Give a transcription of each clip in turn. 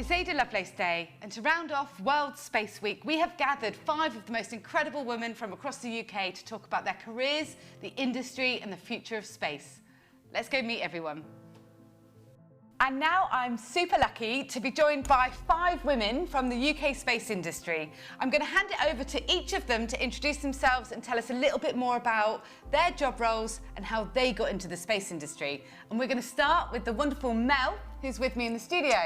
It's Ada Lovelace Day, and to round off World Space Week, we have gathered 5 of the most incredible women from across the UK to talk about their careers, the industry, and the future of space. Let's go meet everyone. And now I'm super lucky to be joined by 5 women from the UK space industry. I'm going to hand it over to each of them to introduce themselves and tell us a little bit more about their job roles and how they got into the space industry. And we're going to start with the wonderful Mel, who's with me in the studio.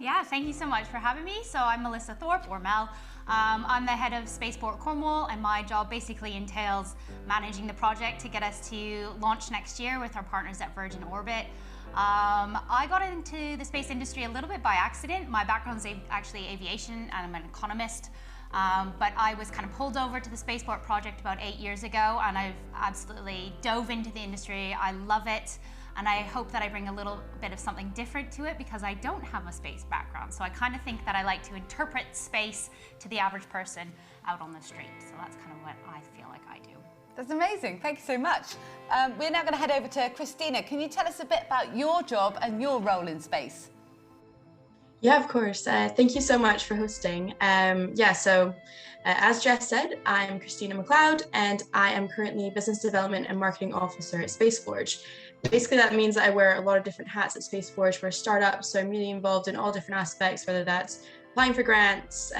Yeah, thank you so much for having me. So I'm Melissa Thorpe, or Mel. I'm the head of Spaceport Cornwall, and my job basically entails managing the project to get us to launch next year with our partners at Virgin Orbit. I got into the space industry a little bit by accident. My background is actually aviation, and I'm an economist. But I was kind of pulled over to the Spaceport project about 8 years ago, and I've absolutely dove into the industry. I love it. And I hope that I bring a little bit of something different to it because I don't have a space background. So I kind of think that I like to interpret space to the average person out on the street. So that's kind of what I feel like I do. That's amazing. Thank you so much. We're now going to head over to Christina. Can you tell us a bit about your job and your role in space? Yeah, of course. Thank you so much for hosting. As Jess said, I'm Christina MacLeod, and I am currently Business Development and Marketing Officer at SpaceForge. Basically, that means that I wear a lot of different hats at SpaceForge. We're a startup, so I'm really involved in all different aspects, whether that's applying for grants,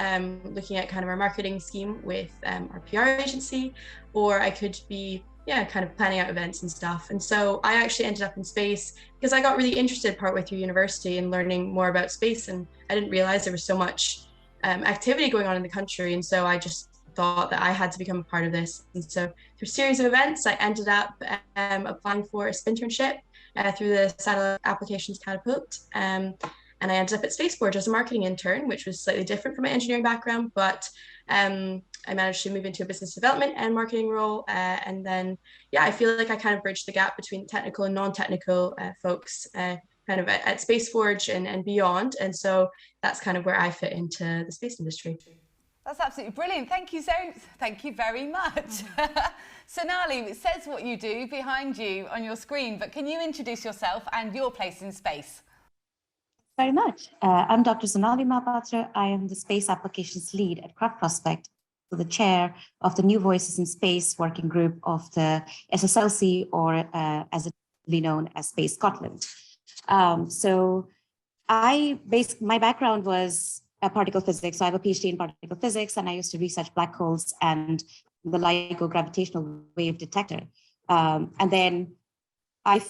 looking at kind of our marketing scheme with our PR agency, or I could be kind of planning out events and stuff. And so I actually ended up in space because I got really interested partway through university and learning more about space, and I didn't realize there was so much activity going on in the country. And so I just thought that I had to become a part of this. And so through a series of events, I ended up applying for a internship through the Satellite Applications Catapult. And I ended up at SpaceForge as a marketing intern, which was slightly different from my engineering background, but I managed to move into a business development and marketing role. And then, I feel like I kind of bridged the gap between technical and non-technical folks kind of at SpaceForge and beyond. And so that's kind of where I fit into the space industry. That's absolutely brilliant. Thank you very much. Sonali, it says what you do behind you on your screen, but can you introduce yourself and your place in space? Very much. I'm Dr. Sonali Malpatra. I am the Space Applications Lead at Craft Prospect, so the chair of the New Voices in Space working group of the SSLC, or as it's known as Space Scotland. My background was particle physics. So I have a PhD in particle physics, and I used to research black holes and the LIGO gravitational wave detector. And then I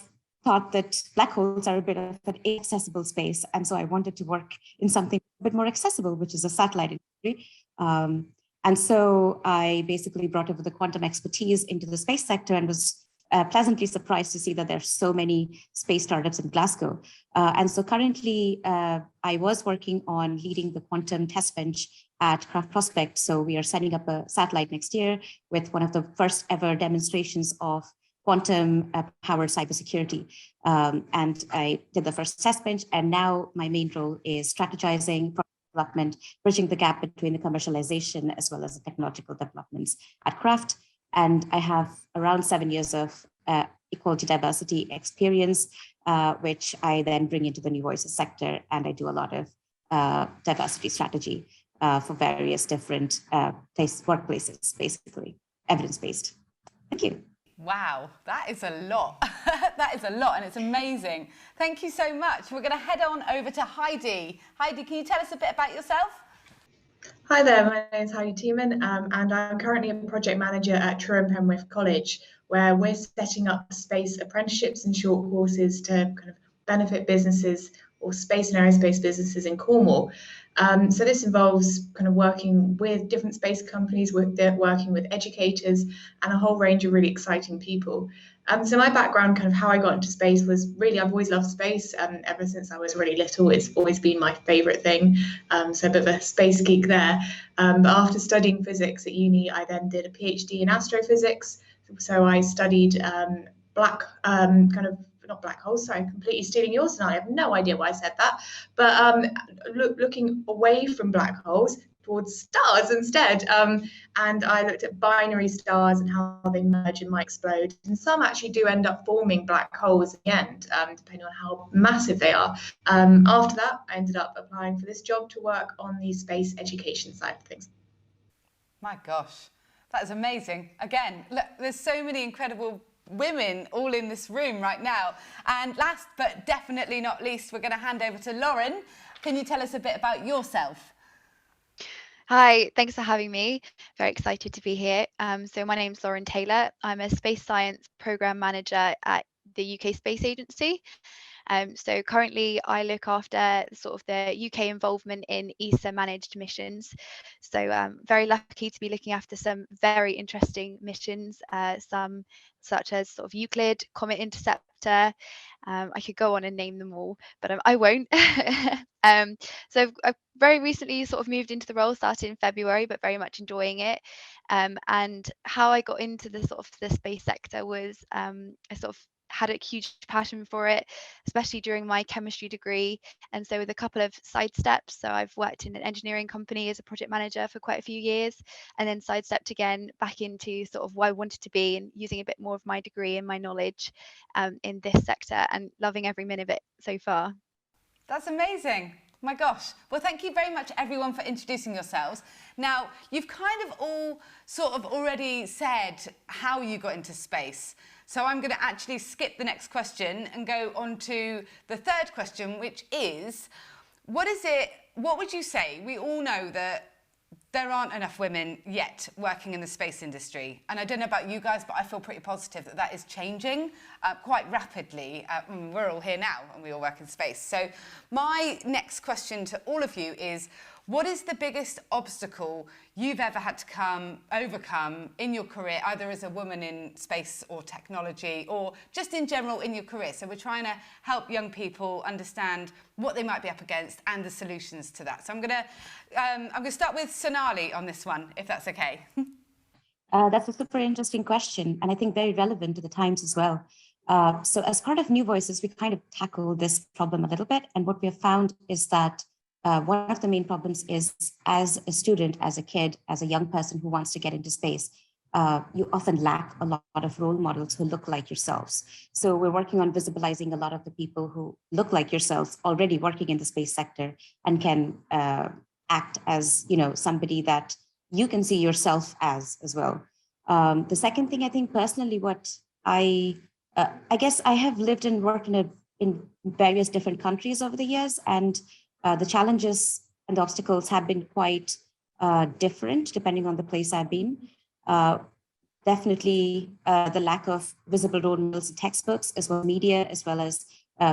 thought that black holes are a bit of an inaccessible space. And so I wanted to work in something a bit more accessible, which is a satellite industry. And so I basically brought over the quantum expertise into the space sector and was pleasantly surprised to see that there's so many space startups in Glasgow. And so currently I was working on leading the quantum test bench at Craft Prospect. So we are setting up a satellite next year with one of the first ever demonstrations of quantum powered cybersecurity. And I did the first test bench, and now my main role is strategizing, product development, bridging the gap between the commercialization as well as the technological developments at Craft. And I have around 7 years of equality diversity experience, which I then bring into the New Voices sector, and I do a lot of diversity strategy for various different workplaces, basically, evidence-based. Thank you. Wow, that is a lot. That is a lot, and it's amazing. Thank you so much. We're going to head on over to Heidi. Heidi, can you tell us a bit about yourself? Hi there, my name is Heidi Tiemann, and I'm currently a project manager at Truro and Penwith College, where we're setting up space apprenticeships and short courses to kind of benefit businesses or space and aerospace businesses in Cornwall. So this involves kind of working with different space companies, working with educators, and a whole range of really exciting people. So my background, kind of how I got into space, was really, I've always loved space. Ever since I was really little, it's always been my favourite thing. So a bit of a space geek there. But after studying physics at uni, I then did a PhD in astrophysics. So I studied not black holes, sorry, I'm completely stealing yours now. I have no idea why I said that. But looking away from black holes, towards stars instead. And I looked at binary stars and how they merge and might explode. And some actually do end up forming black holes in the end, depending on how massive they are. After that, I ended up applying for this job to work on the space education side of things. My gosh, that is amazing. Again, look, there's so many incredible women all in this room right now. And last but definitely not least, we're going to hand over to Lauren. Can you tell us a bit about yourself? Hi, thanks for having me. Very excited to be here. So my name's Lauren Taylor. I'm a space science program manager at the UK Space Agency. So currently I look after sort of the UK involvement in ESA managed missions. So very lucky to be looking after some very interesting missions, some such as sort of Euclid, Comet Interceptor. I could go on and name them all, but I won't. So I've very recently sort of moved into the role, started in February, but very much enjoying it. And how I got into the sort of the space sector was I sort of had a huge passion for it, especially during my chemistry degree. And so with a couple of side steps, so I've worked in an engineering company as a project manager for quite a few years, and then sidestepped again back into sort of where I wanted to be and using a bit more of my degree and my knowledge in this sector, and loving every minute of it so far. That's amazing. My gosh. Well, thank you very much, everyone, for introducing yourselves. Now, you've kind of all sort of already said how you got into space. So I'm going to actually skip the next question and go on to the third question, which is, what would you say? We all know that there aren't enough women yet working in the space industry. And I don't know about you guys, but I feel pretty positive that that is changing quite rapidly. We're all here now and we all work in space. So my next question to all of you is, what is the biggest obstacle you've ever had to overcome in your career, either as a woman in space or technology, or just in general in your career? So we're trying to help young people understand what they might be up against and the solutions to that. So I'm going to start with Sonali on this one, if that's okay. That's a super interesting question, and I think very relevant to the times as well. So as part of New Voices, we kind of tackle this problem a little bit. And what we have found is that one of the main problems is, as a student, as a kid, as a young person who wants to get into space, you often lack a lot of role models who look like yourselves. So we're working on visibilizing a lot of the people who look like yourselves already working in the space sector and can act as, somebody that you can see yourself as well. The second thing, I think personally, what I guess I have lived and worked in various different countries over the years, and the challenges and the obstacles have been quite different depending on the place I've been. Definitely the lack of visible role models in textbooks, as well as media, as well as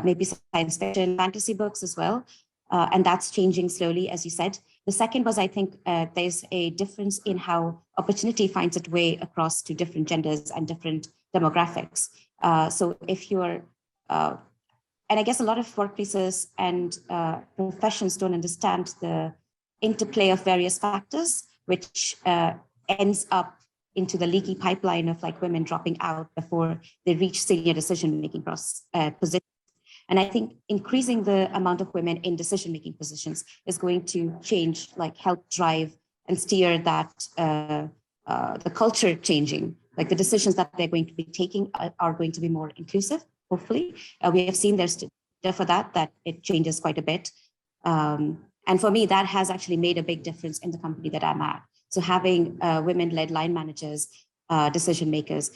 maybe science fiction, fantasy books as well. And that's changing slowly, as you said. The second was, I think there's a difference in how opportunity finds its way across to different genders and different demographics. So if you're and I guess a lot of workplaces and professions don't understand the interplay of various factors, which ends up into the leaky pipeline of like women dropping out before they reach senior decision-making positions. And I think increasing the amount of women in decision-making positions is going to change, like help drive and steer that the culture changing, like the decisions that they're going to be taking are going to be more inclusive. Hopefully, we have seen there's data for that it changes quite a bit. And for me, that has actually made a big difference in the company that I'm at. So having women-led line managers, decision makers,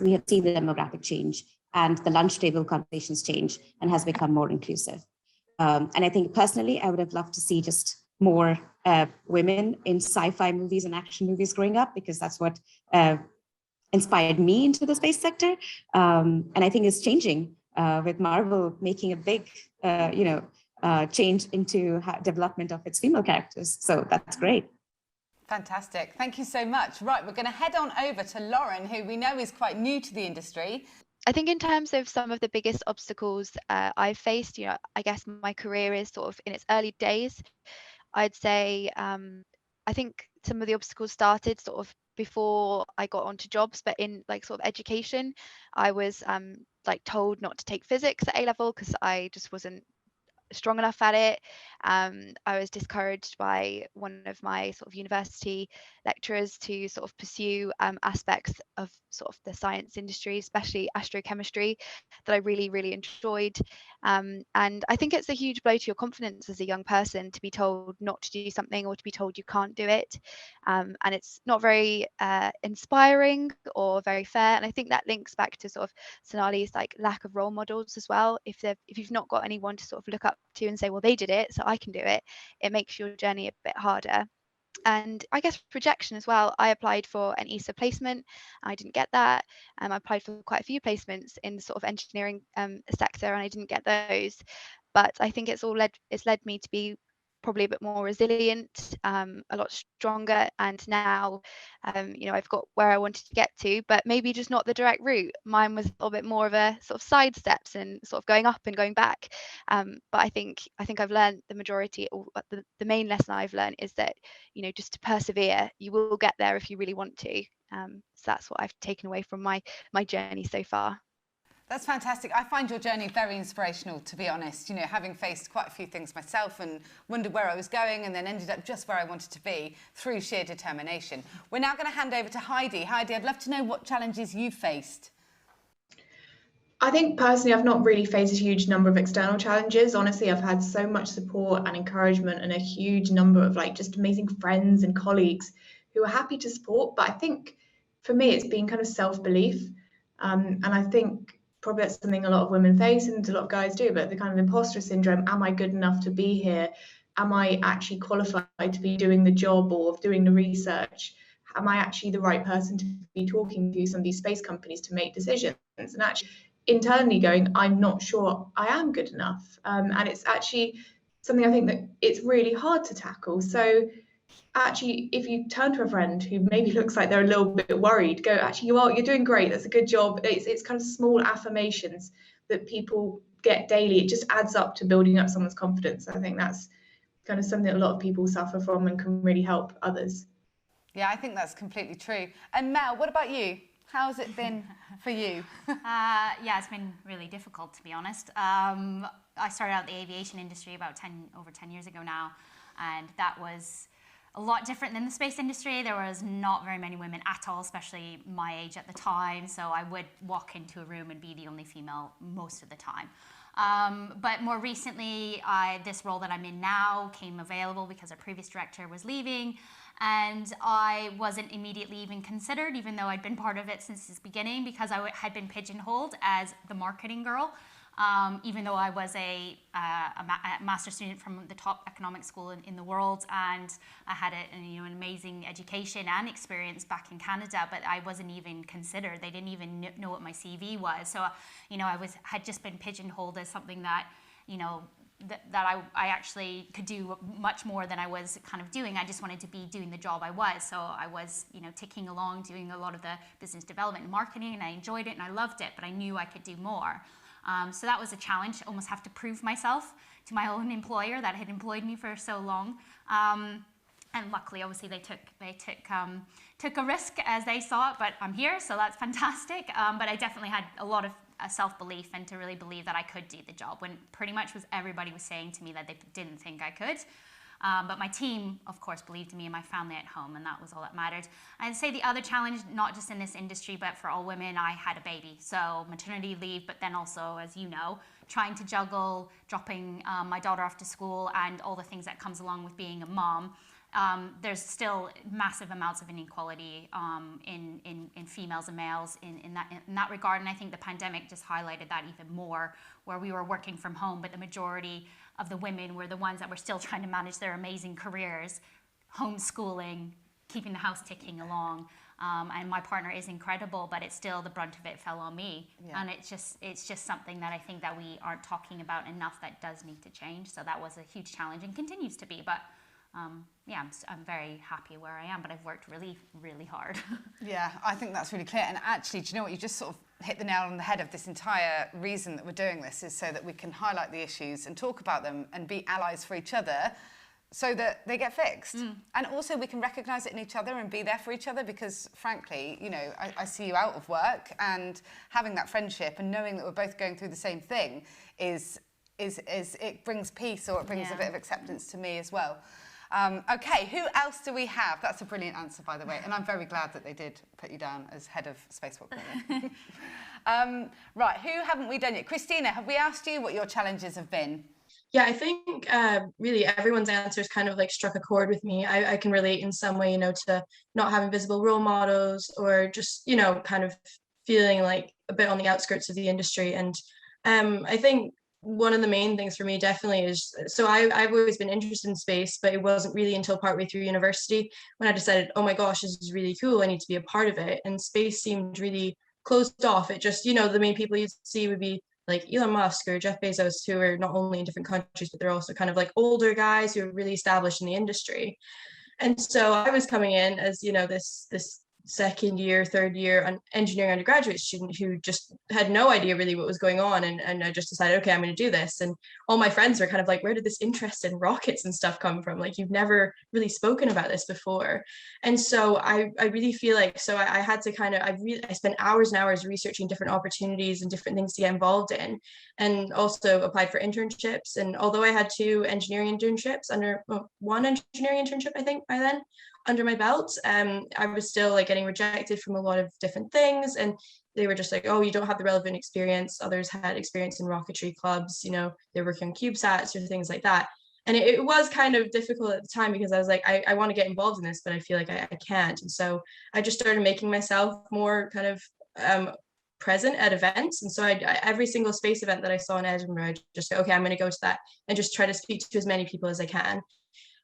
we have seen the demographic change and the lunch table conversations change and has become more inclusive. And I think personally, I would have loved to see just more women in sci-fi movies and action movies growing up, because that's what inspired me into the space sector. And I think it's changing with Marvel making a big, change into development of its female characters. So that's great. Fantastic. Thank you so much. Right, we're going to head on over to Lauren, who we know is quite new to the industry. I think in terms of some of the biggest obstacles I've faced, I guess my career is sort of in its early days. I'd say I think some of the obstacles started sort of before I got onto jobs, but in like sort of education, I was like told not to take physics at A level because I just wasn't strong enough at it. I was discouraged by one of my sort of university lecturers to sort of pursue aspects of sort of the science industry, especially astrochemistry, that I really, really enjoyed. And I think it's a huge blow to your confidence as a young person to be told not to do something or to be told you can't do it. And it's not very inspiring or very fair. And I think that links back to sort of Sonali's like lack of role models as well. If you've not got anyone to sort of look up to and say, well, they did it, so I can do it, it makes your journey a bit harder. And I guess rejection as well. I applied for an ESA placement. I didn't get that. I applied for quite a few placements in the sort of engineering sector, and I didn't get those. But I think it's led me to be probably a bit more resilient, a lot stronger, and now I've got where I wanted to get to, but maybe just not the direct route. Mine was a little bit more of a sort of side steps and sort of going up and going back. But I think I've learned the majority, or the main lesson I've learned is that just to persevere, you will get there if you really want to. So that's what I've taken away from my journey so far. That's fantastic. I find your journey very inspirational, to be honest. Having faced quite a few things myself and wondered where I was going and then ended up just where I wanted to be through sheer determination. We're now going to hand over to Heidi. Heidi, I'd love to know what challenges you've faced. I think personally, I've not really faced a huge number of external challenges. Honestly, I've had so much support and encouragement and a huge number of just amazing friends and colleagues who are happy to support. But I think for me, it's been kind of self-belief. And I think probably that's something a lot of women face and a lot of guys do, but the kind of imposter syndrome. Am I good enough to be here? Am I actually qualified to be doing the job or doing the research? Am I actually the right person to be talking to some of these space companies to make decisions? And actually internally going, I'm not sure I am good enough. And it's actually something I think that it's really hard to tackle. So actually, if you turn to a friend who maybe looks like they're a little bit worried, go, actually, you're doing great. That's a good job. It's kind of small affirmations that people get daily. It just adds up to building up someone's confidence. I think that's kind of something that a lot of people suffer from and can really help others. Yeah, I think that's completely true. And Mel, what about you? How's it been for you? Yeah, it's been really difficult, to be honest. I started out the aviation industry about over 10 years ago now, and that was a lot different than the space industry. There was not very many women at all, especially my age at the time. So I would walk into a room and be the only female most of the time. But more recently, this role that I'm in now came available because our previous director was leaving. And I wasn't immediately even considered, even though I'd been part of it since its beginning, because I had been pigeonholed as the marketing girl. Even though I was a master's student from the top economic school in the world, and I had an amazing education and experience back in Canada, but I wasn't even considered. They didn't even know what my CV was. So, had just been pigeonholed as something that, that I actually could do much more than I was kind of doing. I just wanted to be doing the job I was. So I was, ticking along, doing a lot of the business development and marketing, and I enjoyed it and I loved it, but I knew I could do more. So that was a challenge, almost have to prove myself to my own employer that had employed me for so long. And luckily, obviously, they took a risk as they saw it, but I'm here, so that's fantastic. But I definitely had a lot of self-belief and to really believe that I could do the job when pretty much everybody was saying to me that they didn't think I could. But my team, of course, believed in me and my family at home, and that was all that mattered. I'd say the other challenge, not just in this industry, but for all women, I had a baby. So maternity leave, but then also, as you know, trying to juggle dropping my daughter off to school and all the things that comes along with being a mom. There's still massive amounts of inequality in females and males in that regard. And I think the pandemic just highlighted that even more, where we were working from home, but the majority of the women were the ones that were still trying to manage their amazing careers, homeschooling, keeping the house ticking along. And my partner is incredible, but it's still, the brunt of it fell on me. Yeah. And it's just something that I think that we aren't talking about enough that does need to change. So that was a huge challenge and continues to be. But yeah, I'm very happy where I am, but I've worked really, really hard. Yeah, I think that's really clear. And actually, do you know what? You just sort of hit the nail on the head of this entire reason that we're doing this, is so that we can highlight the issues and talk about them and be allies for each other so that they get fixed. And also we can recognise it in each other and be there for each other, because frankly, I see you out of work, and having that friendship and knowing that we're both going through the same thing is it brings peace, or it brings a Yeah. bit of acceptance to me as well. Okay, who else do we have? That's a brilliant answer, by the way, and I'm very glad that they did put you down as head of Spacewalk. Right, who haven't we done yet? Christina, have we asked you what your challenges have been? Yeah, I think really everyone's answers kind of like struck a chord with me. I can relate in some way, to not having visible role models, or just, kind of feeling like a bit on the outskirts of the industry. And I think one of the main things for me definitely is, so I've always been interested in space, but it wasn't really until partway through university when I decided, oh my gosh, this is really cool, I need to be a part of it. And space seemed really closed off. It just, the main people you'd see would be like Elon Musk or Jeff Bezos, who are not only in different countries, but they're also kind of like older guys who are really established in the industry. And so I was coming in as, this second year, third year engineering undergraduate student who just had no idea really what was going on. And I just decided, okay, I'm going to do this. And all my friends were kind of like, where did this interest in rockets and stuff come from? Like, you've never really spoken about this before. And so I really feel like, so I had to kind of, I spent hours and hours researching different opportunities and different things to get involved in, and also applied for internships. And although I had two engineering internships one engineering internship, I think by then, under my belt, I was still like getting rejected from a lot of different things, and they were just like, oh, you don't have the relevant experience. Others had experience in rocketry clubs, they're working on CubeSats or things like that. And it was kind of difficult at the time, because I was like, I want to get involved in this, but I feel like I can't. And so I just started making myself more kind of present at events. And so I every single space event that I saw in Edinburgh, I just go, okay, I'm going to go to that and just try to speak to as many people as I can.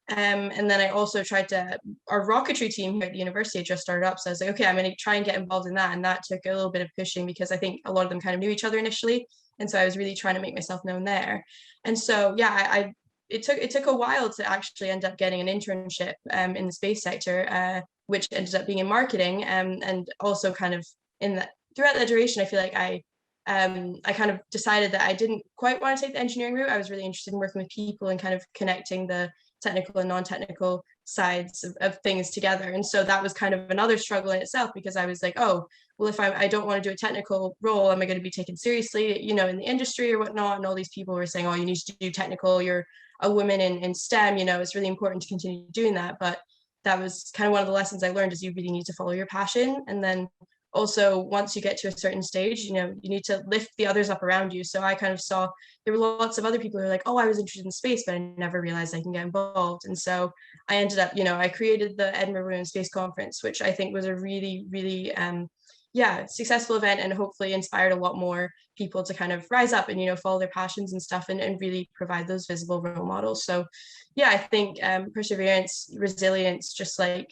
And then I also tried to, our rocketry team here at the university had just started up. So I was like, okay, I'm going to try and get involved in that. And that took a little bit of pushing, because I think a lot of them kind of knew each other initially. And so I was really trying to make myself known there. And so, yeah, it took a while to actually end up getting an internship in the space sector, which ended up being in marketing. And also kind of throughout that duration, I feel like I kind of decided that I didn't quite want to take the engineering route. I was really interested in working with people and kind of connecting the technical and non-technical sides of things together. And so that was kind of another struggle in itself, because I was like, oh, well, if I don't want to do a technical role, am I going to be taken seriously, in the industry or whatnot? And all these people were saying, oh, you need to do technical, you're a woman in STEM, it's really important to continue doing that. But that was kind of one of the lessons I learned, is you really need to follow your passion. And then also, once you get to a certain stage, you need to lift the others up around you. So I kind of saw there were lots of other people who were like, oh, I was interested in space, but I never realized I can get involved. And so I ended up, I created the Edinburgh Women in Space Conference, which I think was a really, really, successful event, and hopefully inspired a lot more people to kind of rise up and, follow their passions and stuff, and really provide those visible role models. So yeah, I think perseverance, resilience, just like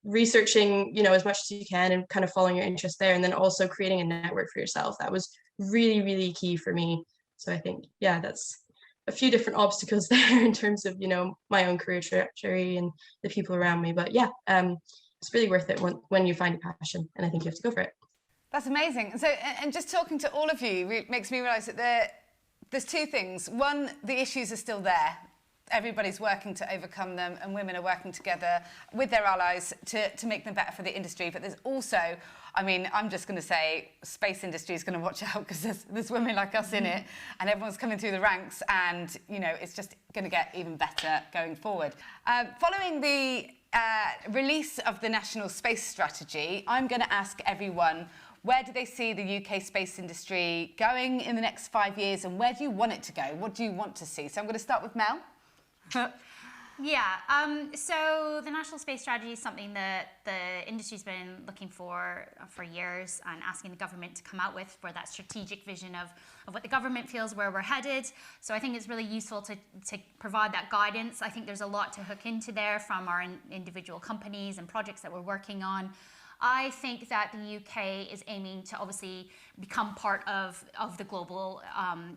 researching, as much as you can and kind of following your interest there, and then also creating a network for yourself. That was really, really key for me. So I think, yeah, that's a few different obstacles there in terms of, my own career trajectory and the people around me. But yeah, it's really worth it when you find a passion, and I think you have to go for it. That's amazing. So, and just talking to all of you makes me realise that there's two things. One, the issues are still there. Everybody's working to overcome them, and women are working together with their allies to make them better for the industry. But there's also, I'm just going to say, space industry is going to watch out, because there's women like us in it, and everyone's coming through the ranks, and it's just going to get even better going forward. Following the release of the National Space Strategy, I'm going to ask everyone, where do they see the UK space industry going in the next 5 years, and where do you want it to go? What do you want to see? So I'm going to start with Mel. Yeah, so the National Space Strategy is something that the industry's been looking for years, and asking the government to come out with, for that strategic vision of what the government feels where we're headed. So I think it's really useful to provide that guidance. I think there's a lot to hook into there from our individual companies and projects that we're working on. I think that the UK is aiming to obviously become part of the global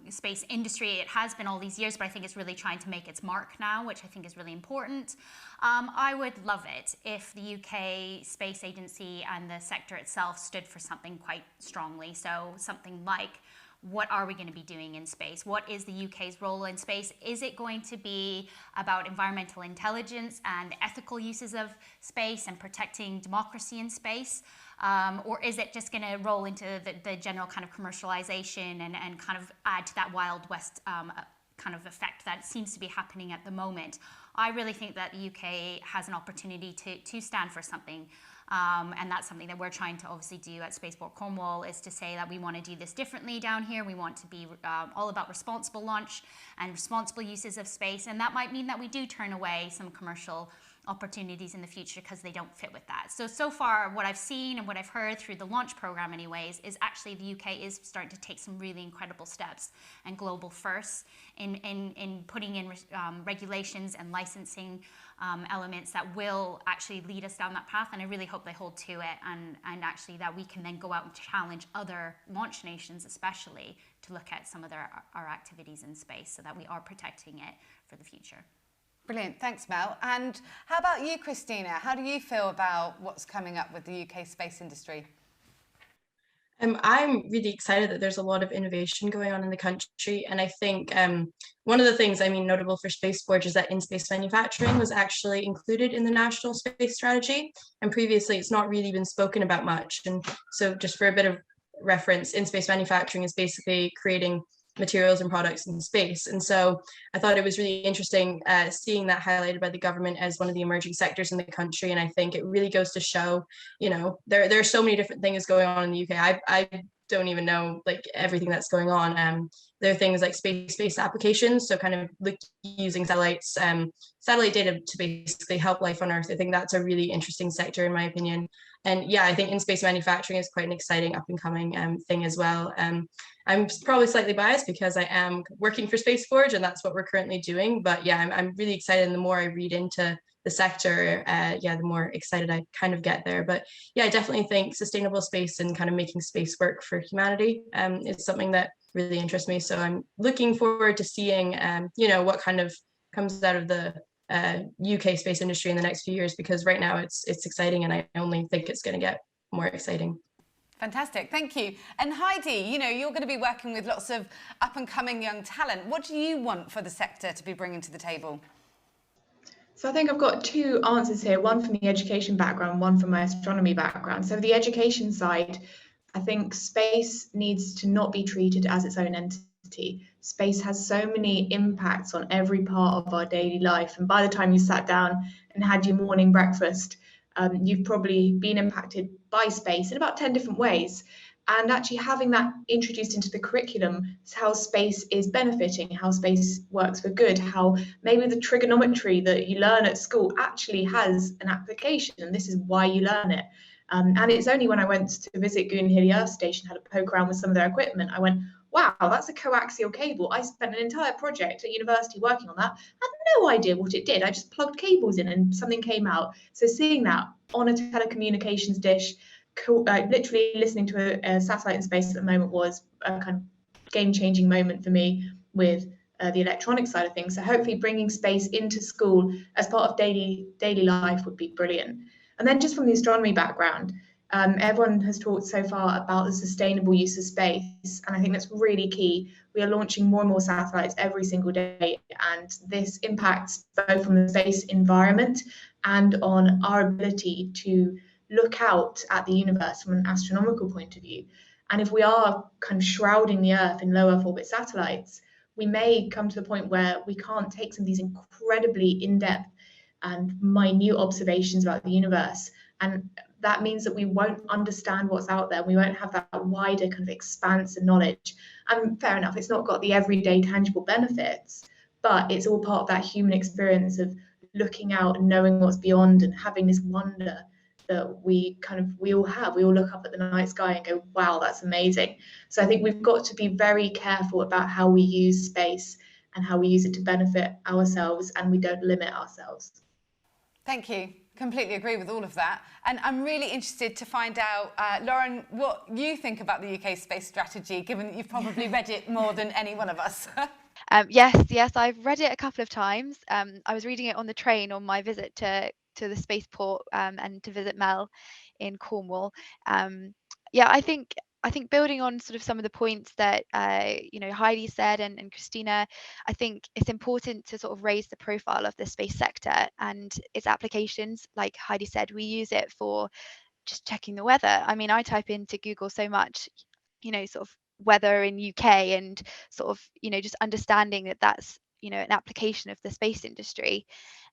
space industry. It has been all these years, but I think it's really trying to make its mark now, which I think is really important. I would love it if the UK Space Agency and the sector itself stood for something quite strongly. So something like what are we going to be doing in space? What is the UK's role in space? Is it going to be about environmental intelligence and ethical uses of space and protecting democracy in space? Or is it just going to roll into the general kind of commercialization and kind of add to that Wild West kind of effect that seems to be happening at the moment? I really think that the UK has an opportunity to stand for something. And that's something that we're trying to obviously do at Spaceport Cornwall, is to say that we want to do this differently down here. We want to be all about responsible launch and responsible uses of space. And that might mean that we do turn away some commercial opportunities in the future because they don't fit with that. So far, what I've seen and what I've heard through the launch program anyways, is actually the UK is starting to take some really incredible steps and global firsts in putting in regulations and licensing elements that will actually lead us down that path. And I really hope they hold to it, and actually that we can then go out and challenge other launch nations especially to look at some of our activities in space, so that we are protecting it for the future. Brilliant, thanks Mel. And how about you, Christina? How do you feel about what's coming up with the UK space industry? I'm really excited that there's a lot of innovation going on in the country. And I think one of the things, notable for Space Forge is that in-space manufacturing was actually included in the National Space Strategy. And previously, it's not really been spoken about much. And so just for a bit of reference, in-space manufacturing is basically creating materials and products in space. And so I thought it was really interesting seeing that highlighted by the government as one of the emerging sectors in the country. And I think it really goes to show, there are so many different things going on in the UK. I don't even know like everything that's going on. There are things like space applications, so kind of using satellites, satellite data to basically help life on Earth. I think that's a really interesting sector in my opinion. And yeah, I think in-space manufacturing is quite an exciting up and coming thing as well. I'm probably slightly biased because I am working for Space Forge and that's what we're currently doing. But yeah, I'm really excited. And the more I read into the sector, the more excited I kind of get there. But yeah, I definitely think sustainable space and kind of making space work for humanity is something that really interests me. So I'm looking forward to seeing, what kind of comes out of the UK space industry in the next few years, because right now it's exciting and I only think it's going to get more exciting. Fantastic, thank you. And Heidi, you're going to be working with lots of up and coming young talent. What do you want for the sector to be bringing to the table? So I think I've got two answers here, one from the education background, one from my astronomy background. So the education side, I think space needs to not be treated as its own entity. Space has so many impacts on every part of our daily life. And by the time you sat down and had your morning breakfast, you've probably been impacted by space in about 10 different ways. And actually having that introduced into the curriculum, how space is benefiting, how space works for good, how maybe the trigonometry that you learn at school actually has an application, and this is why you learn it. And it's only when I went to visit Goonhilly Earth Station, had a poke around with some of their equipment, I went, wow, that's a coaxial cable. I spent an entire project at university working on that. I had no idea what it did. I just plugged cables in and something came out. So seeing that on a telecommunications dish, literally listening to a satellite in space at the moment was a kind of game-changing moment for me with the electronic side of things. So hopefully bringing space into school as part of daily life would be brilliant. And then just from the astronomy background, everyone has talked so far about the sustainable use of space, and I think that's really key. We are launching more and more satellites every single day, and this impacts both on the space environment and on our ability to look out at the universe from an astronomical point of view. And if we are kind of shrouding the Earth in low Earth orbit satellites, we may come to the point where we can't take some of these incredibly in-depth and minute observations about the universe. And that means that we won't understand what's out there. We won't have that wider kind of expanse of knowledge. And fair enough, it's not got the everyday tangible benefits, but it's all part of that human experience of looking out and knowing what's beyond and having this wonder that we all have. We all look up at the night sky and go, wow, that's amazing. So I think we've got to be very careful about how we use space and how we use it to benefit ourselves, and we don't limit ourselves. Thank you. Completely agree with all of that. And I'm really interested to find out, Lauren, what you think about the UK space strategy, given that you've probably read it more than any one of us. Yes, I've read it a couple of times. I was reading it on the train on my visit to the spaceport and to visit Mel in Cornwall. I think I think building on sort of some of the points that Heidi said and Christina, I think it's important to sort of raise the profile of the space sector and its applications. Like Heidi said, we use it for just checking the weather. I mean, I type into Google so much, sort of weather in UK, and sort of, just understanding that that's, an application of the space industry,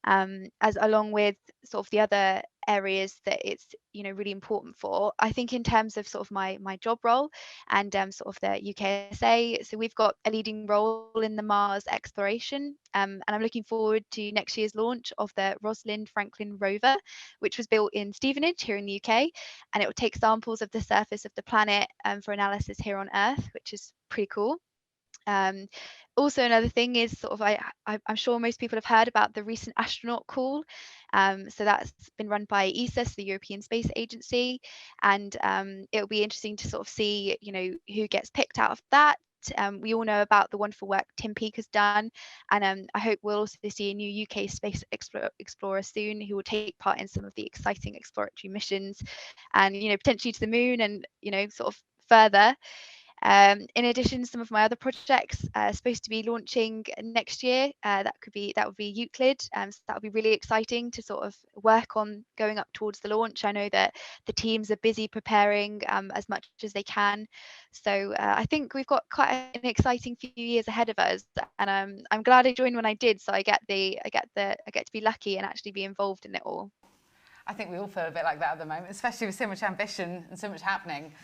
as along with sort of the other areas that it's, really important for. I think in terms of sort of my job role and sort of the UKSA, so we've got a leading role in the Mars exploration, and I'm looking forward to next year's launch of the Rosalind Franklin rover, which was built in Stevenage here in the UK, and it will take samples of the surface of the planet for analysis here on Earth, which is pretty cool. Also, another thing is sort of I'm sure most people have heard about the recent astronaut call. So that's been run by ESA, the European Space Agency, and it'll be interesting to sort of see, who gets picked out of that. We all know about the wonderful work Tim Peake has done, and I hope we'll also see a new UK space explorer soon who will take part in some of the exciting exploratory missions, and potentially to the moon and sort of further. In addition, some of my other projects are supposed to be launching next year. That would be Euclid. So that would be really exciting to sort of work on going up towards the launch. I know that the teams are busy preparing as much as they can. So I think we've got quite an exciting few years ahead of us, and I'm glad I joined when I did. So I get to be lucky and actually be involved in it all. I think we all feel a bit like that at the moment, especially with so much ambition and so much happening.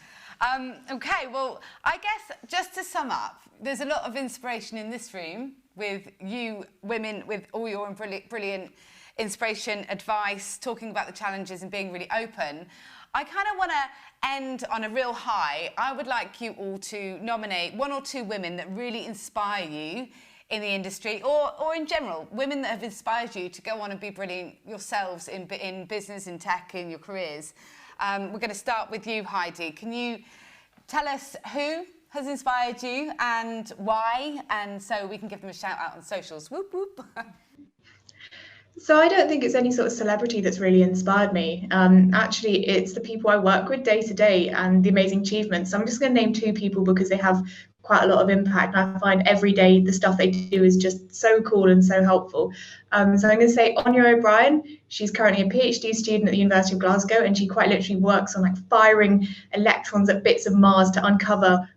Okay, well, I guess just to sum up, there's a lot of inspiration in this room with you women, with all your brilliant inspiration, advice, talking about the challenges and being really open. I kind of want to end on a real high. I would like you all to nominate 1 or 2 women that really inspire you in the industry, or in general, women that have inspired you to go on and be brilliant yourselves in business, in tech, in your careers. We're going to start with you, Heidi. Can you tell us who has inspired you and why? And so we can give them a shout out on socials. Whoop, whoop. So I don't think it's any sort of celebrity that's really inspired me. Actually, it's the people I work with day to day and the amazing achievements. So I'm just going to name 2 people because they have quite a lot of impact. And I find every day the stuff they do is just so cool and so helpful. So I'm going to say Anya O'Brien. She's currently a PhD student at the University of Glasgow, and she quite literally works on like firing electrons at bits of Mars to uncover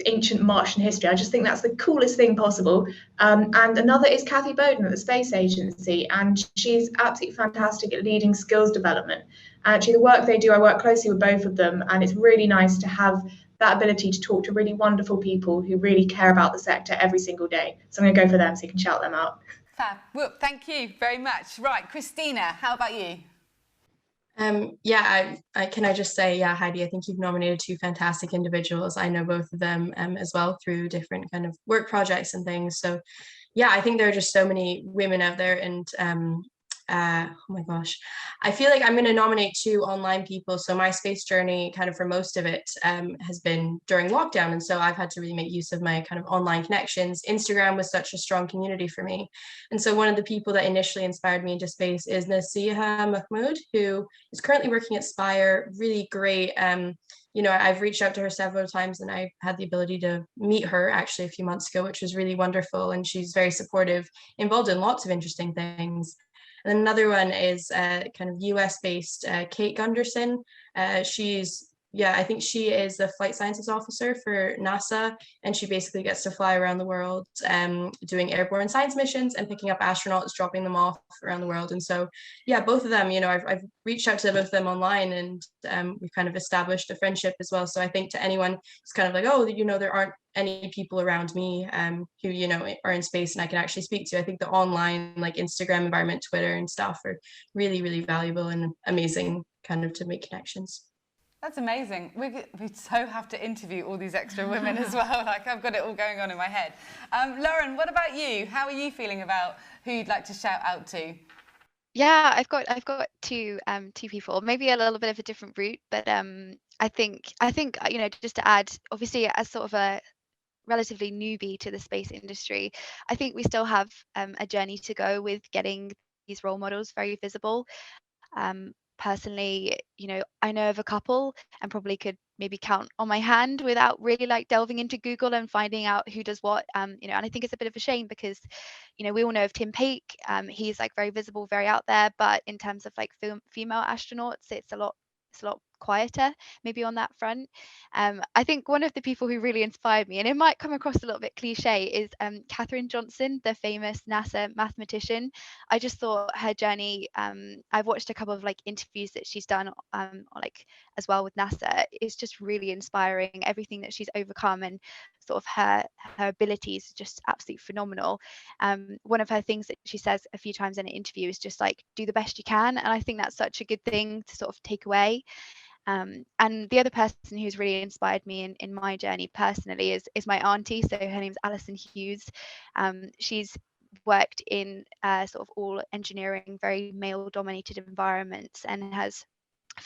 ancient Martian history. I just think that's the coolest thing possible. And another is Kathy Bowden at the Space Agency, and she's absolutely fantastic at leading skills development. Actually, the work they do, I work closely with both of them, and it's really nice to have that ability to talk to really wonderful people who really care about the sector every single day. So I'm going to go for them so you can shout them out. Fab. Whoop, thank you very much. Right, Christina, how about you? Can I just say, Heidi, I think you've nominated 2 fantastic individuals. I know both of them as well through different kind of work projects and things. So yeah, I think there are just so many women out there, and oh my gosh, I feel like I'm going to nominate 2 online people. So my space journey, kind of for most of it, has been during lockdown. And so I've had to really make use of my kind of online connections. Instagram was such a strong community for me. And so one of the people that initially inspired me into space is Sonali Malpatra, who is currently working at Spire, really great. I've reached out to her several times, and I had the ability to meet her actually a few months ago, which was really wonderful. And she's very supportive, involved in lots of interesting things. And another one is kind of US-based Kate Gunderson. I think she is the flight sciences officer for NASA, and she basically gets to fly around the world doing airborne science missions and picking up astronauts, dropping them off around the world. And so, yeah, both of them, I've reached out to both of them online, and we've kind of established a friendship as well. So I think to anyone who's kind of like, oh, there aren't any people around me who, are in space and I can actually speak to, I think the online, like Instagram environment, Twitter and stuff are really, really valuable and amazing kind of to make connections. That's amazing. We so have to interview all these extra women as well. Like, I've got it all going on in my head. Lauren, what about you? How are you feeling about who you'd like to shout out to? Yeah, I've got 2 people, maybe a little bit of a different route, but I think just to add, obviously as sort of a relatively newbie to the space industry, I think we still have a journey to go with getting these role models very visible. Personally, I know of a couple and probably could maybe count on my hand without really like delving into Google and finding out who does what. You know, and I think it's a bit of a shame because, you know, we all know of Tim Peake. He's like very visible, very out there, but in terms of like female astronauts, it's a lot quieter maybe on that front. I think one of the people who really inspired me, and it might come across a little bit cliche, is Katherine Johnson, the famous NASA mathematician. I just thought her journey, I've watched a couple of like interviews that she's done like as well with NASA, is just really inspiring. Everything that she's overcome and sort of her abilities is just absolutely phenomenal. One of her things that she says a few times in an interview is just like, do the best you can, and I think that's such a good thing to sort of take away. And the other person who's really inspired me in my journey personally is my auntie. So her name's Alison Hughes. She's worked in sort of all engineering, very male-dominated environments, and has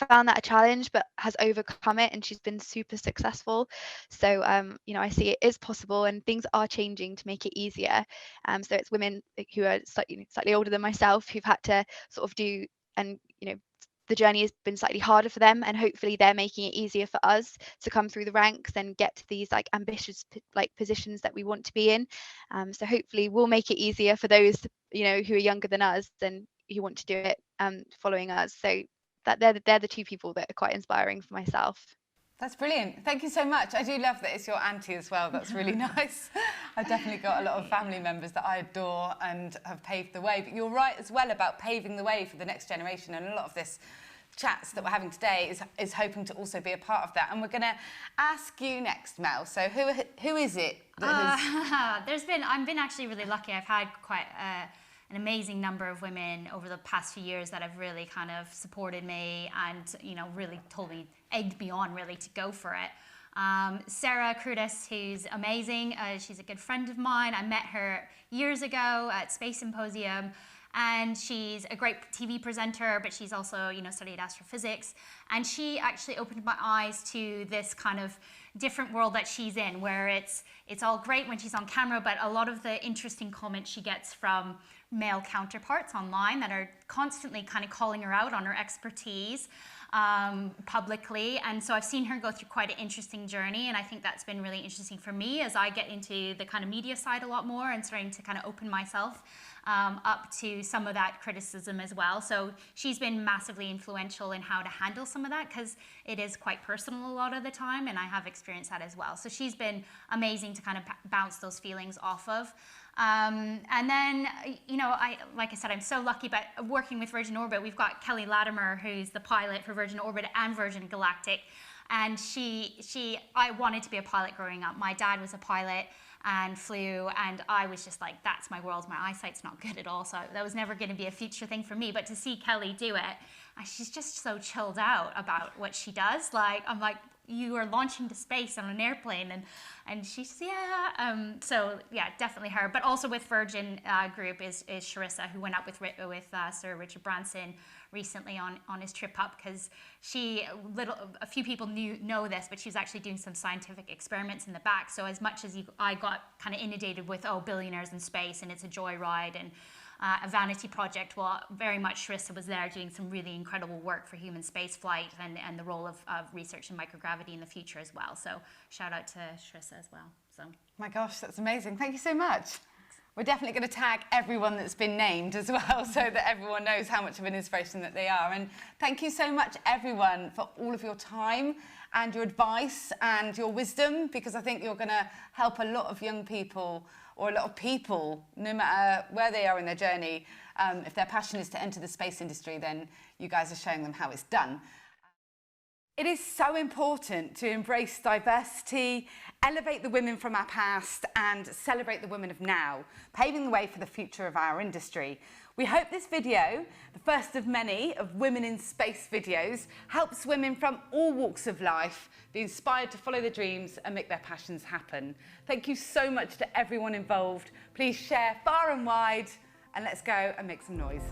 found that a challenge but has overcome it, and she's been super successful. So you know, I see it is possible and things are changing to make it easier. So it's women who are slightly older than myself who've had to sort of do, and you know, the journey has been slightly harder for them, and hopefully they're making it easier for us to come through the ranks and get to these like ambitious like positions that we want to be in. So hopefully we'll make it easier for those, you know, who are younger than us and who want to do it following us. So that they're the two people that are quite inspiring for myself. That's brilliant. Thank you so much. I do love that it's your auntie as well. That's really nice. I've definitely got a lot of family members that I adore and have paved the way. But you're right as well about paving the way for the next generation. And a lot of this chats that we're having today is hoping to also be a part of that. And we're going to ask you next, Mel. So who is it that has... I've been actually really lucky. I've had quite an amazing number of women over the past few years that have really kind of supported me and, you know, really egged me on really to go for it. Sarah Crudis, who's amazing. She's a good friend of mine. I met her years ago at Space Symposium, and she's a great TV presenter, but she's also, you know, studied astrophysics. And she actually opened my eyes to this kind of different world that she's in, where it's all great when she's on camera, but a lot of the interesting comments she gets from male counterparts online that are constantly kind of calling her out on her expertise publicly. And so I've seen her go through quite an interesting journey, and I think that's been really interesting for me as I get into the kind of media side a lot more and starting to kind of open myself up to some of that criticism as well. So she's been massively influential in how to handle some of that, because it is quite personal a lot of the time, and I have experienced that as well. So she's been amazing to kind of bounce those feelings off of. And then, you know, like I said, I'm so lucky, but working with Virgin Orbit, we've got Kelly Latimer, who's the pilot for Virgin Orbit and Virgin Galactic. And I wanted to be a pilot growing up. My dad was a pilot and flew, and I was just like, that's my world. My eyesight's not good at all, so that was never going to be a future thing for me. But to see Kelly do it, she's just so chilled out about what she does. Like, I'm like, you are launching to space on an airplane, and she's, yeah. So yeah, definitely her. But also with Virgin Group is Sharissa, who went up with Sir Richard Branson recently on his trip up, because a few people know this, but she was actually doing some scientific experiments in the back. So as much as I got kind of inundated with, oh, billionaires in space and it's a joyride and a vanity project, well, very much Sharissa was there doing some really incredible work for human space flight and the role of research in microgravity in the future as well. So shout out to Sharissa as well. So, my gosh, that's amazing. Thank you so much. We're definitely going to tag everyone that's been named as well, so that everyone knows how much of an inspiration that they are. And thank you so much, everyone, for all of your time and your advice and your wisdom, because I think you're going to help a lot of young people, or a lot of people, no matter where they are in their journey. If their passion is to enter the space industry, then you guys are showing them how it's done. It is so important to embrace diversity, elevate the women from our past, and celebrate the women of now, paving the way for the future of our industry. We hope this video, the first of many of Women in Space videos, helps women from all walks of life be inspired to follow their dreams and make their passions happen. Thank you so much to everyone involved. Please share far and wide, and let's go and make some noise.